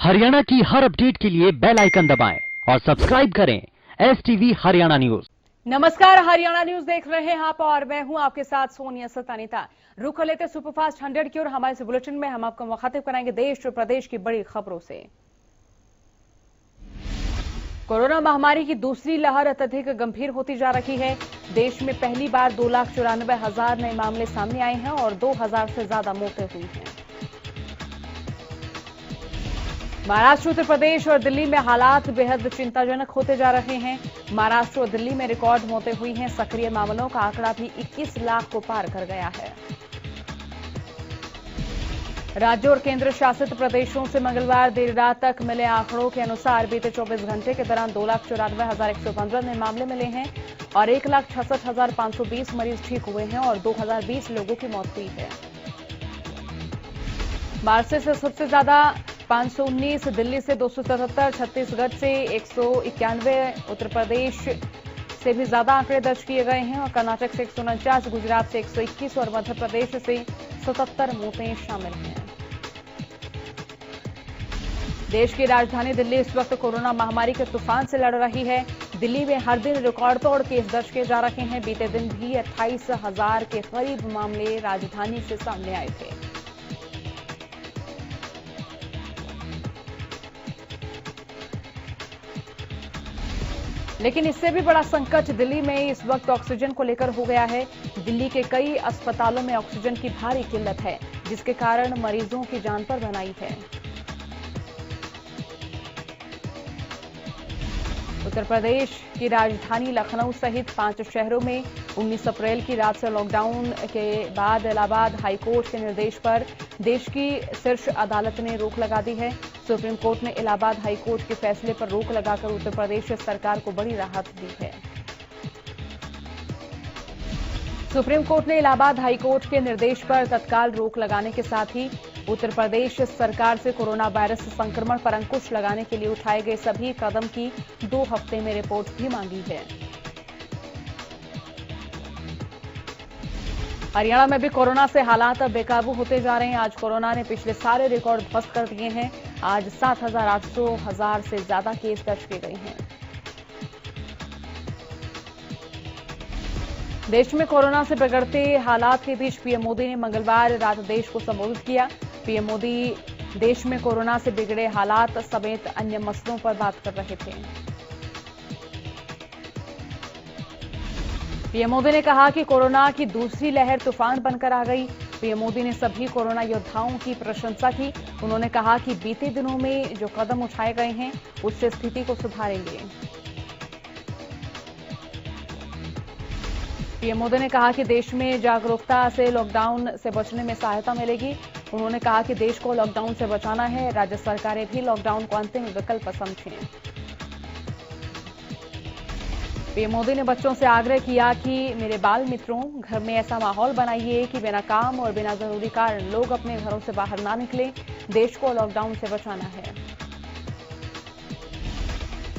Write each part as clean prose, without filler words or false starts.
हरियाणा की हर अपडेट के लिए बेल आइकन दबाएं और सब्सक्राइब करें STV हरियाणा न्यूज। नमस्कार, हरियाणा न्यूज देख रहे हैं आप और मैं हूं आपके साथ सोनिया सतानीता। रुख लेते सुपरफास्ट 100 की और हमारे इस बुलेटिन में हम आपको मुखातिब कराएंगे देश और प्रदेश की बड़ी खबरों से। कोरोना महामारी की दूसरी लहर अत्यधिक गंभीर होती जा रही है। देश में पहली बार 2,94,000 नए मामले सामने आए हैं और 2,000 से ज्यादा मौतें हुई हैं। महाराष्ट्र, उत्तर प्रदेश और दिल्ली में हालात बेहद चिंताजनक होते जा रहे हैं। महाराष्ट्र और दिल्ली में रिकॉर्ड मौतें हुई हैं। सक्रिय मामलों का आंकड़ा भी 21 लाख को पार कर गया है। राज्यों और केंद्र शासित प्रदेशों से मंगलवार देर रात तक मिले आंकड़ों के अनुसार बीते 24 घंटे के दौरान 2,94,115 नए मामले मिले हैं और 1,66,520 मरीज ठीक हुए हैं और 2,020 लोगों की मौत हुई है। महाराष्ट्र से सबसे ज्यादा 519, दिल्ली से 277, छत्तीसगढ़ से 191, उत्तर प्रदेश से भी ज्यादा आंकड़े दर्ज किए गए हैं और कर्नाटक से 149, गुजरात से 121 और मध्य प्रदेश से 77 मौतें शामिल हैं। देश की राजधानी दिल्ली इस वक्त कोरोना महामारी के तूफान से लड़ रही है। दिल्ली में हर दिन रिकॉर्ड तोड़ केस दर्ज किए जा रहे हैं। बीते दिन भी 28,000 के करीब मामले राजधानी से सामने आए थे। लेकिन इससे भी बड़ा संकट दिल्ली में इस वक्त ऑक्सीजन को लेकर हो गया है। दिल्ली के कई अस्पतालों में ऑक्सीजन की भारी किल्लत है, जिसके कारण मरीजों की जान पर बन आई है। उत्तर प्रदेश की राजधानी लखनऊ सहित 5 शहरों में 19 अप्रैल की रात से लॉकडाउन के बाद इलाहाबाद हाईकोर्ट के निर्देश पर देश की शीर्ष अदालत ने रोक लगा दी है। सुप्रीम कोर्ट ने इलाहाबाद हाईकोर्ट के फैसले पर रोक लगाकर उत्तर प्रदेश सरकार को बड़ी राहत दी है। सुप्रीम कोर्ट ने इलाहाबाद हाईकोर्ट के निर्देश पर तत्काल रोक लगाने के साथ ही उत्तर प्रदेश सरकार से कोरोना वायरस संक्रमण पर अंकुश लगाने के लिए उठाए गए सभी कदम की 2 हफ्ते में रिपोर्ट भी मांगी है। हरियाणा में भी कोरोना से हालात अब बेकाबू होते जा रहे हैं। आज कोरोना ने पिछले सारे रिकॉर्ड ध्वस्त कर दिए हैं। आज 7,800 से ज्यादा केस दर्ज किए गए हैं। देश में कोरोना से बिगड़ते हालात के बीच पीएम मोदी ने मंगलवार रात देश को संबोधित किया। पीएम मोदी देश में कोरोना से बिगड़े हालात समेत अन्य मसलों पर बात कर रहे थे। पीएम मोदी ने कहा कि कोरोना की दूसरी लहर तूफान बनकर आ गई। पीएम मोदी ने सभी कोरोना योद्धाओं की प्रशंसा की। उन्होंने कहा कि बीते दिनों में जो कदम उठाए गए हैं उससे स्थिति को सुधारेंगे। पीएम मोदी ने कहा कि देश में जागरूकता से लॉकडाउन से बचने में सहायता मिलेगी। उन्होंने कहा कि देश को लॉकडाउन से बचाना है। राज्य सरकारें भी लॉकडाउन को अंतिम विकल्प समझें। पीएम मोदी ने बच्चों से आग्रह किया कि मेरे बाल मित्रों, घर में ऐसा माहौल बनाइए कि बिना काम और बिना जरूरी कारण लोग अपने घरों से बाहर ना निकलें। देश को लॉकडाउन से बचाना है।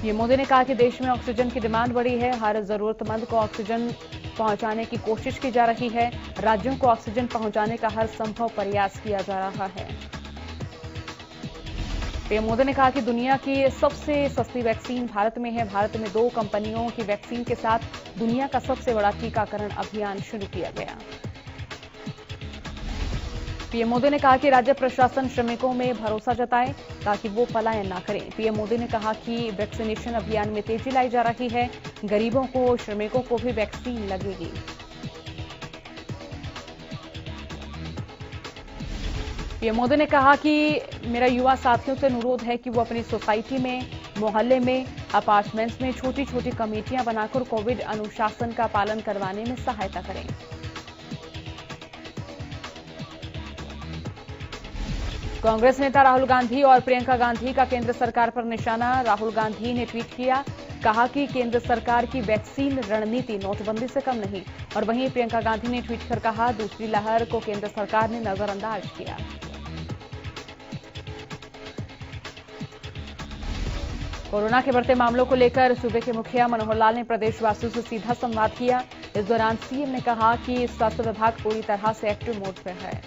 पीएम मोदी ने कहा कि देश में ऑक्सीजन की डिमांड बढ़ी है। हर जरूरतमंद को ऑक्सीजन पहुंचाने की कोशिश की जा रही है। राज्यों को ऑक्सीजन पहुंचाने का हर संभव प्रयास किया जा रहा है। पीएम मोदी ने कहा कि दुनिया की सबसे सस्ती वैक्सीन भारत में है। भारत में 2 कंपनियों की वैक्सीन के साथ दुनिया का सबसे बड़ा टीकाकरण अभियान शुरू किया गया। पीएम मोदी ने कहा कि राज्य प्रशासन श्रमिकों में भरोसा जताए ताकि वो पलायन ना करें। पीएम मोदी ने कहा कि वैक्सीनेशन अभियान में तेजी लाई जा रही है। गरीबों को, श्रमिकों को भी वैक्सीन लगेगी। पीएम मोदी ने कहा कि मेरा युवा साथियों से अनुरोध है कि वो अपनी सोसाइटी में, मोहल्ले में, अपार्टमेंट्स में छोटी छोटी कमेटियां बनाकर कोविड अनुशासन का पालन करवाने में सहायता करें। कांग्रेस नेता राहुल गांधी और प्रियंका गांधी का केंद्र सरकार पर निशाना। राहुल गांधी ने ट्वीट किया, कहा कि केंद्र सरकार की वैक्सीन रणनीति नोटबंदी से कम नहीं। और वहीं प्रियंका गांधी ने ट्वीट कर कहा, दूसरी लहर को केंद्र सरकार ने नजरअंदाज किया। कोरोना के बढ़ते मामलों को लेकर सूबे के मुखिया मनोहर लाल ने प्रदेशवासियों से सीधा संवाद किया। इस दौरान सीएम ने कहा कि स्वास्थ्य विभाग पूरी तरह से एक्टिव मोड पर है।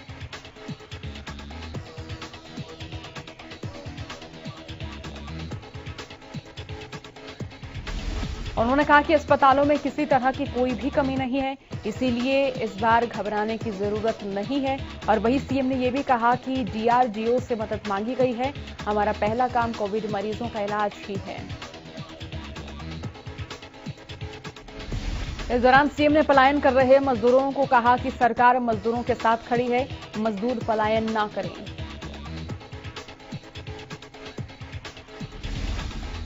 उन्होंने कहा कि अस्पतालों में किसी तरह की कोई भी कमी नहीं है, इसीलिए इस बार घबराने की जरूरत नहीं है। और वहीं सीएम ने यह भी कहा कि डीआरडीओ से मदद मांगी गई है। हमारा पहला काम कोविड मरीजों का इलाज ही है। इस दौरान सीएम ने पलायन कर रहे मजदूरों को कहा कि सरकार मजदूरों के साथ खड़ी है, मजदूर पलायन ना करें।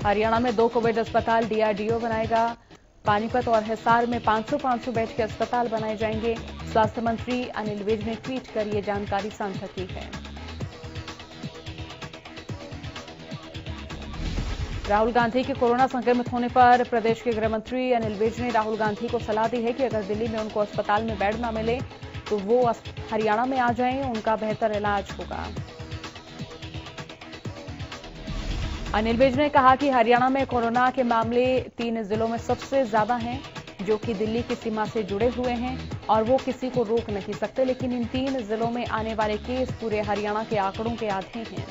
हरियाणा में 2 कोविड अस्पताल डीआरडीओ बनाएगा। पानीपत और हिसार में 500 बेड के अस्पताल बनाए जाएंगे। स्वास्थ्य मंत्री अनिल विज ने ट्वीट कर ये जानकारी साझा की है। राहुल गांधी के कोरोना संक्रमित होने पर प्रदेश के गृह मंत्री अनिल विज ने राहुल गांधी को सलाह दी है कि अगर दिल्ली में उनको अस्पताल में बेड ना मिले तो वो हरियाणा में आ जाएं, उनका बेहतर इलाज होगा। अनिल विज ने कहा कि हरियाणा में कोरोना के मामले 3 जिलों में सबसे ज्यादा हैं, जो कि दिल्ली की सीमा से जुड़े हुए हैं और वो किसी को रोक नहीं सकते, लेकिन इन 3 जिलों में आने वाले केस पूरे हरियाणा के आंकड़ों के आधे हैं।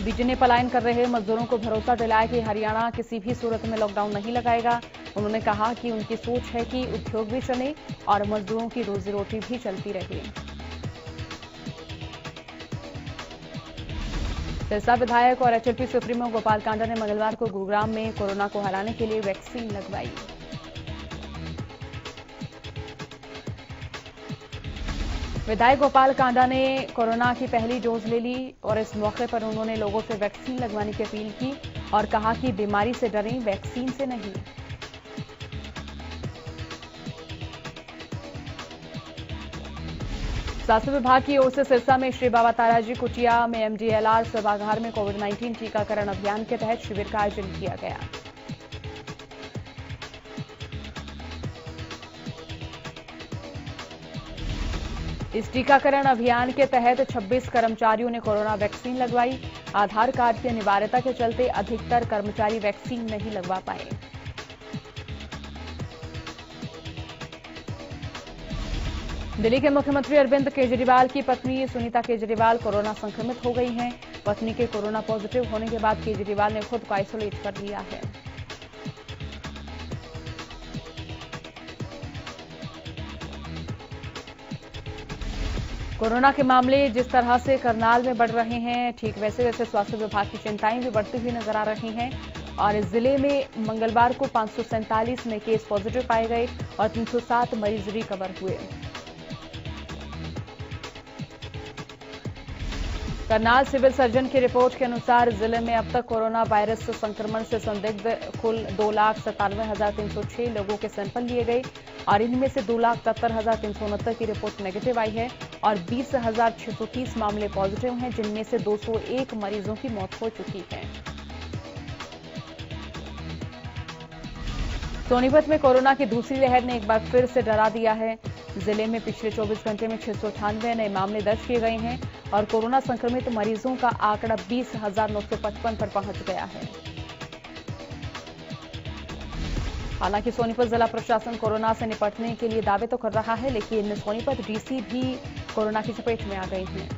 विज ने पलायन कर रहे मजदूरों को भरोसा दिलाया कि हरियाणा किसी भी सूरत में लॉकडाउन नहीं लगाएगा। उन्होंने कहा कि उनकी सोच है कि उद्योग भी चले और मजदूरों की रोजी रोटी भी चलती रहे। सिरसा विधायक और एचएलपी सुप्रीमो गोपाल कांडा ने मंगलवार को गुरुग्राम में कोरोना को हराने के लिए वैक्सीन लगवाई। विधायक गोपाल कांडा ने कोरोना की पहली डोज ले ली और इस मौके पर उन्होंने लोगों से वैक्सीन लगवाने की अपील की और कहा कि बीमारी से डरें, वैक्सीन से नहीं। स्वास्थ्य विभाग की ओर से सिरसा में श्री बाबा ताराजी कुटिया में एमडीएलआर सभागार में कोविड-19 टीकाकरण अभियान के तहत शिविर का आयोजन किया गया। इस टीकाकरण अभियान के तहत 26 कर्मचारियों ने कोरोना वैक्सीन लगवाई। आधार कार्ड की अनिवार्यता के चलते अधिकतर कर्मचारी वैक्सीन नहीं लगवा पाए। दिल्ली के मुख्यमंत्री अरविंद केजरीवाल की पत्नी सुनीता केजरीवाल कोरोना संक्रमित हो गई हैं। पत्नी के कोरोना पॉजिटिव होने के बाद केजरीवाल ने खुद को आइसोलेट कर लिया है। कोरोना के मामले जिस तरह से करनाल में बढ़ रहे हैं, ठीक वैसे वैसे स्वास्थ्य विभाग की चिंताएं भी बढ़ती हुई नजर आ रही हैं। और इस जिले में मंगलवार को 547 नए केस पॉजिटिव पाए गए और 307 मरीज रिकवर हुए। करनाल सिविल सर्जन की रिपोर्ट के अनुसार जिले में अब तक कोरोना वायरस संक्रमण से संदिग्ध कुल 2,97,306 लोगों के सैंपल लिए गए और इनमें से 2,73,369 की रिपोर्ट नेगेटिव आई है और 20,630 मामले पॉजिटिव हैं, जिनमें से 201 मरीजों की मौत हो चुकी है। सोनीपत में कोरोना की दूसरी लहर ने एक बार फिर से डरा दिया है। जिले में पिछले 24 घंटे में 698 नए मामले दर्ज किए गए हैं और कोरोना संक्रमित मरीजों का आंकड़ा 20,955 पर पहुंच गया है। हालांकि सोनीपत जिला प्रशासन कोरोना से निपटने के लिए दावे तो कर रहा है, लेकिन सोनीपत डीसी भी कोरोना की चपेट में आ गई हैं।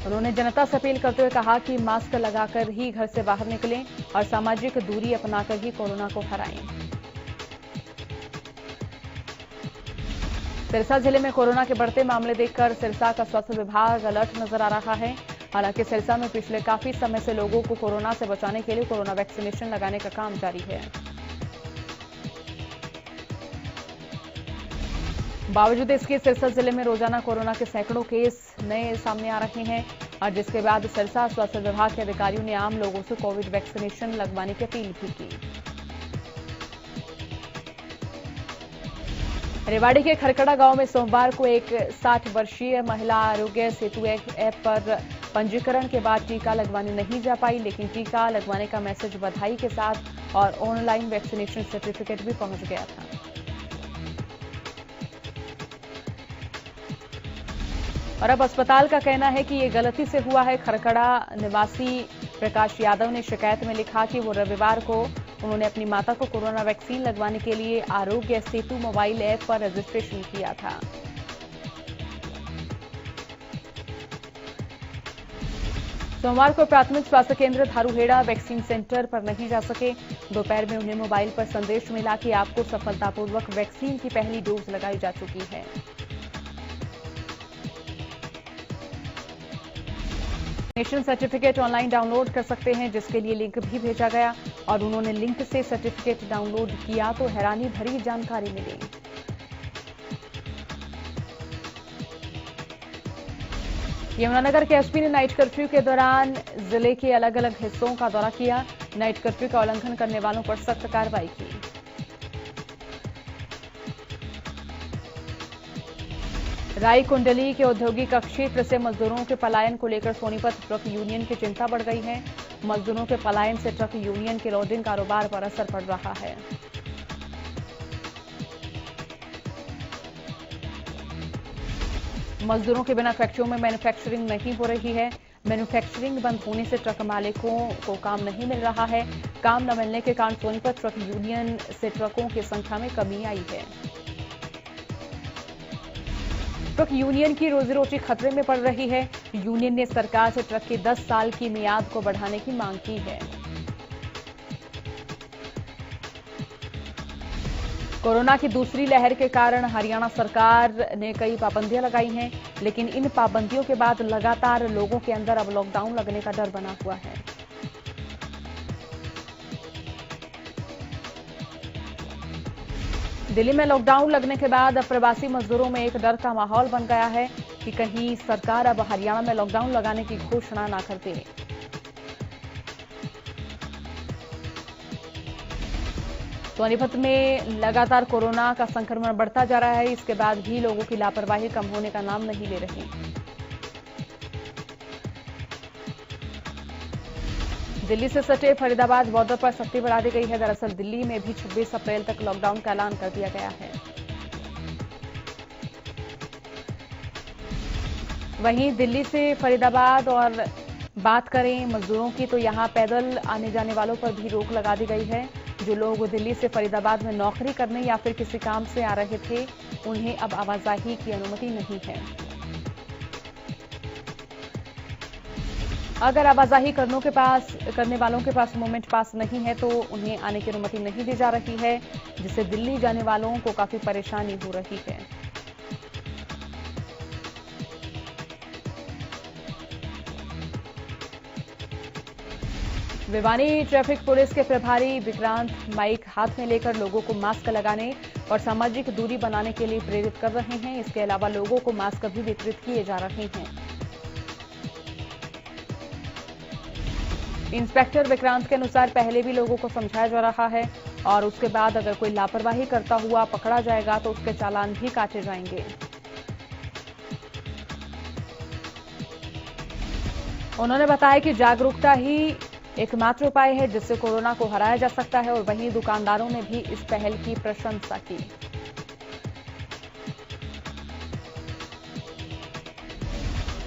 उन्होंने जनता से अपील करते हुए कहा कि मास्क लगाकर ही घर से बाहर निकलें और सामाजिक दूरी अपनाकर ही कोरोना को हराएं। सिरसा जिले में कोरोना के बढ़ते मामले देखकर सिरसा का स्वास्थ्य विभाग अलर्ट नजर आ रहा है। हालांकि सिरसा में पिछले काफी समय से लोगों को कोरोना से बचाने के लिए कोरोना वैक्सीनेशन लगाने का काम जारी है। बावजूद इसके सिरसा जिले में रोजाना कोरोना के सैकड़ों केस नए सामने आ रहे हैं और जिसके बाद सिरसा स्वास्थ्य विभाग के अधिकारियों ने आम लोगों से कोविड वैक्सीनेशन लगवाने की अपील भी की। रेवाड़ी के खरकड़ा गांव में सोमवार को एक 60 वर्षीय महिला आरोग्य सेतु ऐप पर पंजीकरण के बाद टीका लगवाने नहीं जा पाई, लेकिन टीका लगवाने का मैसेज बधाई के साथ और ऑनलाइन वैक्सीनेशन सर्टिफिकेट भी पहुंच गया था। और अब अस्पताल का कहना है कि ये गलती से हुआ है। खरकड़ा निवासी प्रकाश यादव ने शिकायत में लिखा कि वो रविवार को उन्होंने अपनी माता को कोरोना वैक्सीन लगवाने के लिए आरोग्य सेतु मोबाइल ऐप पर रजिस्ट्रेशन किया था। सोमवार को प्राथमिक स्वास्थ्य केंद्र धारूहेड़ा वैक्सीन सेंटर पर नहीं जा सके। दोपहर में उन्हें मोबाइल पर संदेश मिला कि आपको सफलतापूर्वक वैक्सीन की पहली डोज लगाई जा चुकी है। वैक्सीनेशन सर्टिफिकेट ऑनलाइन डाउनलोड कर सकते हैं, जिसके लिए लिंक भी भेजा गया और उन्होंने लिंक से सर्टिफिकेट डाउनलोड किया तो हैरानी भरी जानकारी मिली। यमुनानगर के एसपी ने नाइट कर्फ्यू के दौरान जिले के अलग अलग हिस्सों का दौरा किया। नाइट कर्फ्यू का उल्लंघन करने वालों पर सख्त कार्रवाई की। रायकुंडली के औद्योगिक क्षेत्र से मजदूरों के पलायन को लेकर सोनीपत ट्रक यूनियन की चिंता बढ़ गई है। मजदूरों के पलायन से ट्रक यूनियन के लोडिंग कारोबार पर असर पड़ रहा है। मजदूरों के बिना फैक्ट्रियों में मैन्युफैक्चरिंग नहीं हो रही है। मैन्युफैक्चरिंग बंद होने से ट्रक मालिकों को काम नहीं मिल रहा है। काम न मिलने के कारण सोनीपत ट्रक यूनियन से ट्रकों की संख्या में कमी आई है। ट्रक यूनियन की रोजी रोटी खतरे में पड़ रही है। यूनियन ने सरकार से ट्रक की 10 साल की मियाद को बढ़ाने की मांग की है। कोरोना की दूसरी लहर के कारण हरियाणा सरकार ने कई पाबंदियां लगाई हैं, लेकिन इन पाबंदियों के बाद लगातार लोगों के अंदर अब लॉकडाउन लगने का डर बना हुआ है। दिल्ली में लॉकडाउन लगने के बाद अब प्रवासी मजदूरों में एक डर का माहौल बन गया है कि कहीं सरकार अब हरियाणा में लॉकडाउन लगाने की घोषणा ना कर दे। सोनीपत में लगातार कोरोना का संक्रमण बढ़ता जा रहा है। इसके बाद भी लोगों की लापरवाही कम होने का नाम नहीं ले रही। दिल्ली से सटे फरीदाबाद बॉर्डर पर सख्ती बढ़ा दी गई है। दरअसल दिल्ली में भी 26 अप्रैल तक लॉकडाउन का ऐलान कर दिया गया है। वहीं दिल्ली से फरीदाबाद और बात करें मजदूरों की, तो यहां पैदल आने जाने वालों पर भी रोक लगा दी गई है। जो लोग दिल्ली से फरीदाबाद में नौकरी करने या फिर किसी काम से आ रहे थे, उन्हें अब आवाजाही की अनुमति नहीं है। अगर आवाजाही करने वालों के पास मूवमेंट पास नहीं है तो उन्हें आने की अनुमति नहीं दी जा रही है, जिससे दिल्ली जाने वालों को काफी परेशानी हो रही है। भिवानी ट्रैफिक पुलिस के प्रभारी विक्रांत माइक हाथ में लेकर लोगों को मास्क लगाने और सामाजिक दूरी बनाने के लिए प्रेरित कर रहे हैं। इसके अलावा लोगों को मास्क भी वितरित किए जा रहे हैं। इंस्पेक्टर विक्रांत के अनुसार पहले भी लोगों को समझाया जा रहा है और उसके बाद अगर कोई लापरवाही करता हुआ पकड़ा जाएगा तो उसके चालान भी काटे जाएंगे। उन्होंने बताया कि जागरूकता ही एकमात्र उपाय है जिससे कोरोना को हराया जा सकता है और वहीं दुकानदारों ने भी इस पहल की प्रशंसा की।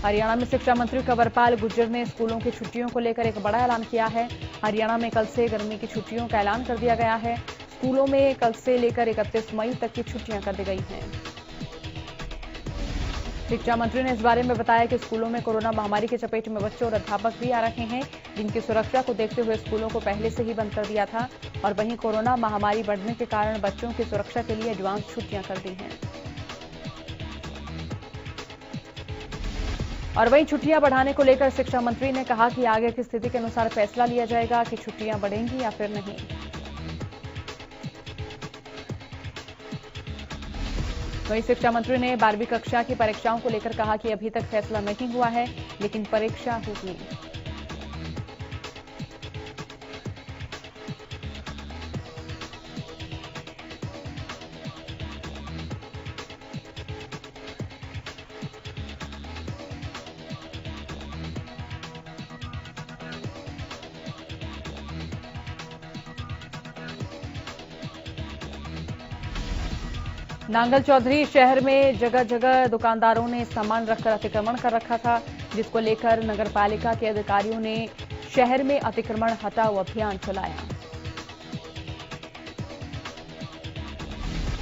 हरियाणा में शिक्षा मंत्री कंवरपाल गुर्जर ने स्कूलों की छुट्टियों को लेकर एक बड़ा ऐलान किया है। हरियाणा में कल से गर्मी की छुट्टियों का ऐलान कर दिया गया है। स्कूलों में कल से लेकर 31 मई तक की छुट्टियां कर दी गई हैं। शिक्षा मंत्री ने इस बारे में बताया कि स्कूलों में कोरोना महामारी की चपेट में बच्चे और अध्यापक भी आ रहे हैं, जिनकी सुरक्षा को देखते हुए स्कूलों को पहले से ही बंद कर दिया था और वहीं कोरोना महामारी बढ़ने के कारण बच्चों की सुरक्षा के लिए एडवांस छुट्टियां कर दी हैं। और वहीं छुट्टियां बढ़ाने को लेकर शिक्षा मंत्री ने कहा कि आगे की स्थिति के अनुसार फैसला लिया जाएगा कि छुट्टियां बढ़ेंगी या फिर नहीं। वहीं शिक्षा मंत्री ने 12वीं कक्षा की परीक्षाओं को लेकर कहा कि अभी तक फैसला नहीं हुआ है, लेकिन परीक्षा होगी। नांगल चौधरी शहर में जगह जगह दुकानदारों ने सामान रखकर अतिक्रमण कर रखा था, जिसको लेकर नगरपालिका के अधिकारियों ने शहर में अतिक्रमण हटाओ अभियान चलाया।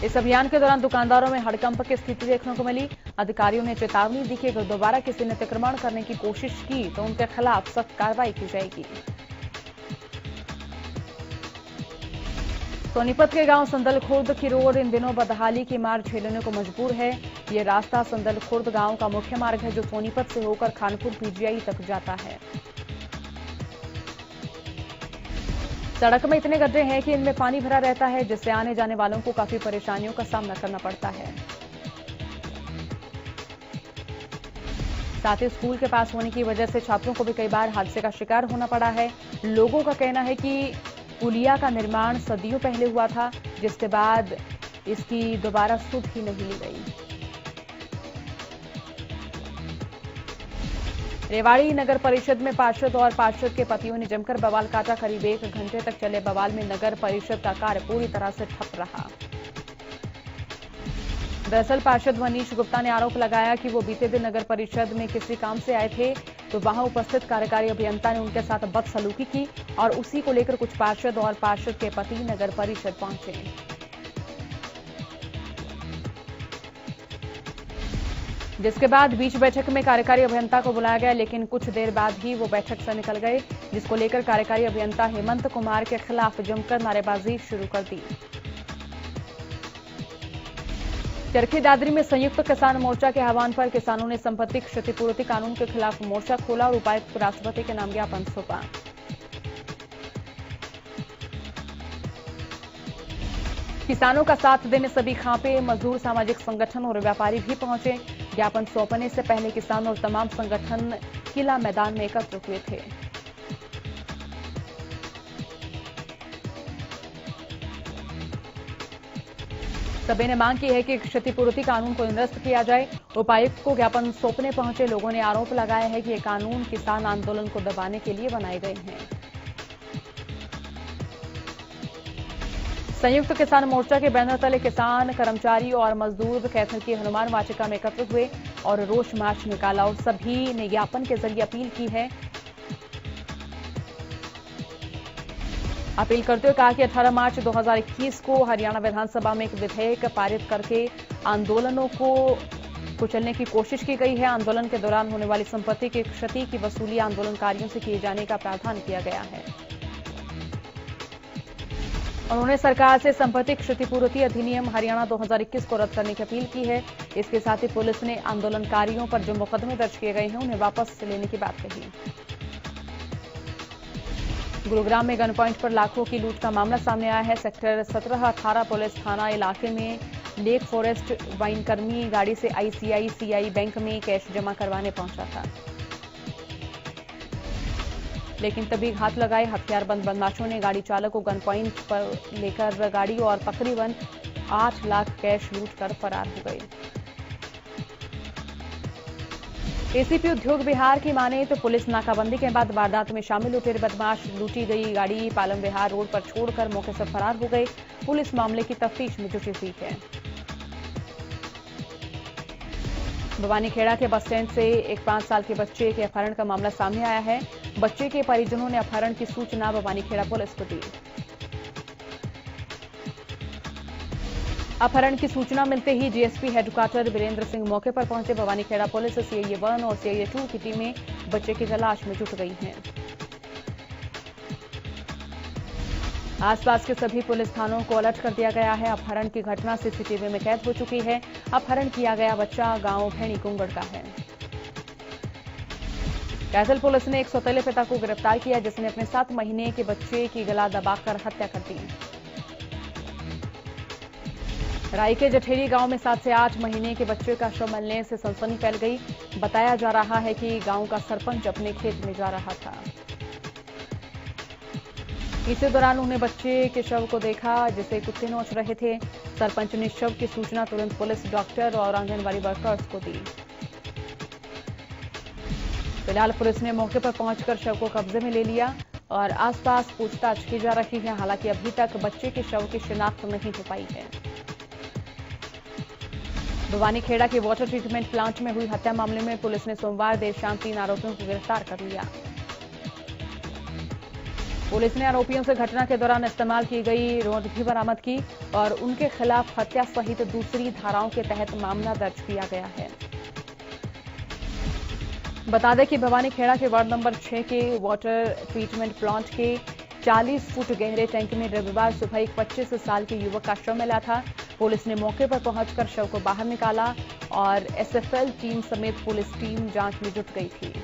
इस अभियान के दौरान दुकानदारों में हड़कंप की स्थिति देखने को मिली। अधिकारियों ने चेतावनी दी कि अगर दोबारा किसी ने अतिक्रमण करने की कोशिश की तो उनके खिलाफ सख्त कार्रवाई की जाएगी। सोनीपत के गांव संदल खुर्द की रोड इन दिनों बदहाली की मार झेलने को मजबूर है। ये रास्ता संदल खुर्द गांव का मुख्य मार्ग है जो सोनीपत से होकर खानपुर पीजीआई तक जाता है। सड़क में इतने गड्ढे हैं कि इनमें पानी भरा रहता है, जिससे आने जाने वालों को काफी परेशानियों का सामना करना पड़ता है। साथ ही स्कूल के पास होने की वजह से छात्रों को भी कई बार हादसे का शिकार होना पड़ा है। लोगों का कहना है कि पुलिया का निर्माण सदियों पहले हुआ था, जिसके बाद इसकी दोबारा सुध ही नहीं ली गई। रेवाड़ी नगर परिषद में पार्षद और पार्षद के पतियों ने जमकर बवाल काटा। करीब 1 घंटे तक चले बवाल में नगर परिषद का कार्य पूरी तरह से ठप रहा। दरअसल पार्षद मनीष गुप्ता ने आरोप लगाया कि वो बीते दिन नगर परिषद में किसी काम से आए थे तो वहां उपस्थित कार्यकारी अभियंता ने उनके साथ बदसलूकी की और उसी को लेकर कुछ पार्षद और पार्षद के पति नगर परिषद पहुंचे। जिसके बाद बीच बैठक में कार्यकारी अभियंता को बुलाया गया, लेकिन कुछ देर बाद ही वो बैठक से निकल गए, जिसको लेकर कार्यकारी अभियंता हेमंत कुमार के खिलाफ जमकर नारेबाजी शुरू कर दी। चरखी दादरी में संयुक्त किसान मोर्चा के आह्वान पर किसानों ने संपत्ति क्षतिपूर्ति कानून के खिलाफ मोर्चा खोला और उपायुक्त को राष्ट्रपति के नाम ज्ञापन सौंपा। किसानों का साथ देने सभी खापे, मजदूर, सामाजिक संगठन और व्यापारी भी पहुंचे। ज्ञापन सौंपने से पहले किसान और तमाम संगठन किला मैदान में एकत्र हुए थे। सभी ने मांग की है कि क्षतिपूर्ति कानून को निरस्त किया जाए। उपायुक्त को ज्ञापन सौंपने पहुंचे लोगों ने आरोप लगाया है कि ये कानून किसान आंदोलन को दबाने के लिए बनाए गए हैं। संयुक्त किसान मोर्चा के बैनर तले किसान, कर्मचारी और मजदूर कैथल की हनुमान वाटिका में एकत्र हुए और रोष मार्च निकाला और सभी ने ज्ञापन के जरिए अपील की है। अपील करते हुए कहा कि 18 मार्च 2021 को हरियाणा विधानसभा में एक विधेयक पारित करके आंदोलनों को कुचलने की कोशिश की गई है। आंदोलन के दौरान होने वाली संपत्ति की क्षति की वसूली आंदोलनकारियों से किए जाने का प्रावधान किया गया है। उन्होंने सरकार से संपत्ति क्षतिपूर्ति अधिनियम हरियाणा 2021 को रद्द करने की अपील की है। इसके साथ ही पुलिस ने आंदोलनकारियों पर जो मुकदमे दर्ज किए गए हैं उन्हें वापस लेने की बात कही। गुरुग्राम में गन पॉइंट पर लाखों की लूट का मामला सामने आया है। सेक्टर 17-18 पुलिस थाना इलाके में लेक फॉरेस्ट वाइन कर्मी गाड़ी से ICICI बैंक में कैश जमा करवाने पहुंचा था, लेकिन तभी घात लगाए हथियारबंद बदमाशों ने गाड़ी चालक को गन पॉइंट पर लेकर गाड़ी और तकरीबन 8 लाख कैश लूट कर फरार हो गए। एसीपी उद्योग बिहार की माने तो पुलिस नाकाबंदी के बाद वारदात में शामिल लुटेरे बदमाश लूटी गई गाड़ी पालम बिहार रोड पर छोड़कर मौके से फरार हो गए। पुलिस मामले की तफ्तीश में जुटी हुई है। भवानीखेड़ा के बस स्टैंड से एक 5 साल के बच्चे के अपहरण का मामला सामने आया है। बच्चे के परिजनों ने अपहरण की सूचना भवानीखेड़ा पुलिस को दी। अपहरण की सूचना मिलते ही जीएसपी हेडक्वार्टर वीरेंद्र सिंह मौके पर पहुंचे। भवानीखेड़ा पुलिस CIA 1 और CIA 2 की टीमें बच्चे की तलाश में जुट गई हैं। आसपास के सभी पुलिस थानों को अलर्ट कर दिया गया है। अपहरण की घटना CCTV में कैद हो चुकी है। अपहरण किया गया बच्चा गांव भेड़ी कुंगड़ का है। कैथल पुलिस ने एक सौतेले पिता को गिरफ्तार किया, जिसने अपने 7 महीने के बच्चे की गला दबाकर हत्या कर दी। राई के जठेरी गांव में 7 से 8 महीने के बच्चे का शव मिलने से सनसनी फैल गई। बताया जा रहा है कि गांव का सरपंच अपने खेत में जा रहा था। इसी दौरान उन्हें बच्चे के शव को देखा, जिसे कुत्ते नोच रहे थे। सरपंच ने शव की सूचना तुरंत पुलिस, डॉक्टर और आंगनबाड़ी वर्कर्स को दी। फिलहाल पुलिस ने मौके पर पहुंचकर शव को कब्जे में ले लिया और आसपास पूछताछ की जा रही है। हालांकि अभी तक बच्चे के शव की शिनाख्त नहीं हो पाई है। भवानीखेड़ा के वाटर ट्रीटमेंट प्लांट में हुई हत्या मामले में पुलिस ने सोमवार देर शाम 3 आरोपियों को गिरफ्तार कर लिया। पुलिस ने आरोपियों से घटना के दौरान इस्तेमाल की गई रॉड भी बरामद की और उनके खिलाफ हत्या सहित दूसरी धाराओं के तहत मामला दर्ज किया गया है। बता दें कि भवानीखेड़ा के वार्ड नंबर 6 के वाटर ट्रीटमेंट प्लांट के 40 फुट गहरे टैंक में रविवार सुबह एक 25 साल के युवक का शव मिला था। पुलिस ने मौके पर पहुंचकर शव को बाहर निकाला और एसएफएल टीम समेत पुलिस टीम जांच में जुट गई थी।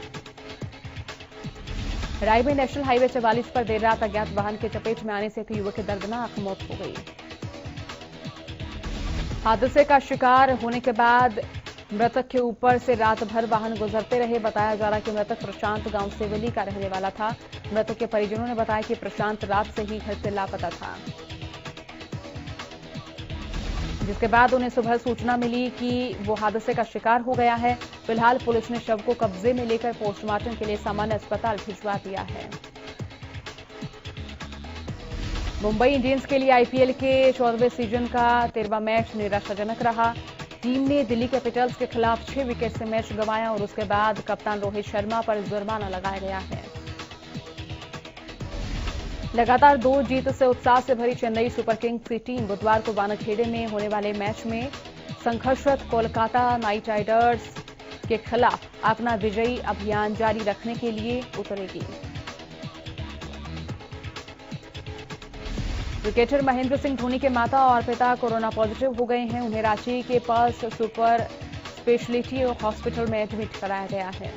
राय में नेशनल हाईवे 44 पर देर रात अज्ञात वाहन के चपेट में आने से एक युवक की दर्दनाक मौत हो गई। हादसे का शिकार होने के बाद मृतक के ऊपर से रात भर वाहन गुजरते रहे। बताया जा रहा है कि मृतक प्रशांत गांव सेवली का रहने वाला था। मृतक के परिजनों ने बताया कि प्रशांत रात से ही घर से लापता था, जिसके बाद उन्हें सुबह सूचना मिली कि वो हादसे का शिकार हो गया है। फिलहाल पुलिस ने शव को कब्जे में लेकर पोस्टमार्टम के लिए सामान्य अस्पताल भिजवा दिया है। मुंबई इंडियंस के लिए आईपीएल के 14वें सीजन का 13वां मैच निराशाजनक रहा। टीम ने दिल्ली कैपिटल्स के खिलाफ 6 विकेट से मैच गंवाया और उसके बाद कप्तान रोहित शर्मा पर जुर्माना लगाया गया है। लगातार 2 जीत से उत्साह से भरी चेन्नई सुपर किंग्स की टीम बुधवार को वानखेड़े में होने वाले मैच में संघर्षरत कोलकाता नाइट राइडर्स के खिलाफ अपना विजयी अभियान जारी रखने के लिए उतरेगी। क्रिकेटर महेंद्र सिंह धोनी के माता और पिता कोरोना पॉजिटिव हो गए हैं। उन्हें रांची के पल्स सुपर स्पेशलिटी हॉस्पिटल में एडमिट कराया गया है।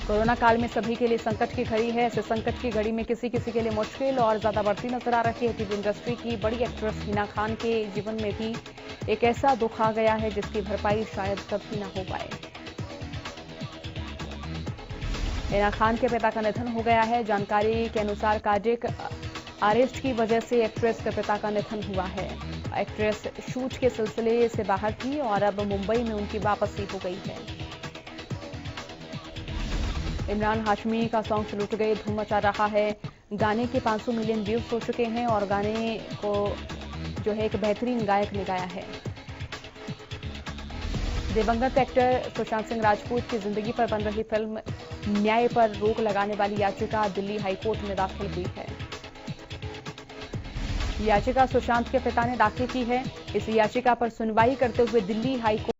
कोरोना काल में सभी के लिए संकट की घड़ी है। ऐसे संकट की घड़ी में किसी किसी के लिए मुश्किल और ज्यादा बढ़ती नजर आ रही है। टीवी इंडस्ट्री की बड़ी एक्ट्रेस हिना खान के जीवन में भी एक ऐसा दुख आ गया है जिसकी भरपाई शायद कभी न हो पाए। हिना खान के पिता का निधन हो गया है। जानकारी के अनुसार कार्डियक अरेस्ट की वजह से एक्ट्रेस के पिता का निधन हुआ है। एक्ट्रेस शूट के सिलसिले से बाहर थी और अब मुंबई में उनकी वापसी हो गई है। इमरान हाशमी का सॉन्ग लुट गए धूम मचा रहा है। गाने के 500 मिलियन व्यूज हो चुके हैं और गाने को जो है एक बेहतरीन गायक ने गाया है। दिवंगत एक्टर सुशांत सिंह राजपूत की जिंदगी पर बन रही फिल्म न्याय पर रोक लगाने वाली याचिका दिल्ली हाईकोर्ट में दाखिल हुई है। याचिका सुशांत के पिता ने दाखिल की है। इस याचिका पर सुनवाई करते हुए दिल्ली हाईकोर्ट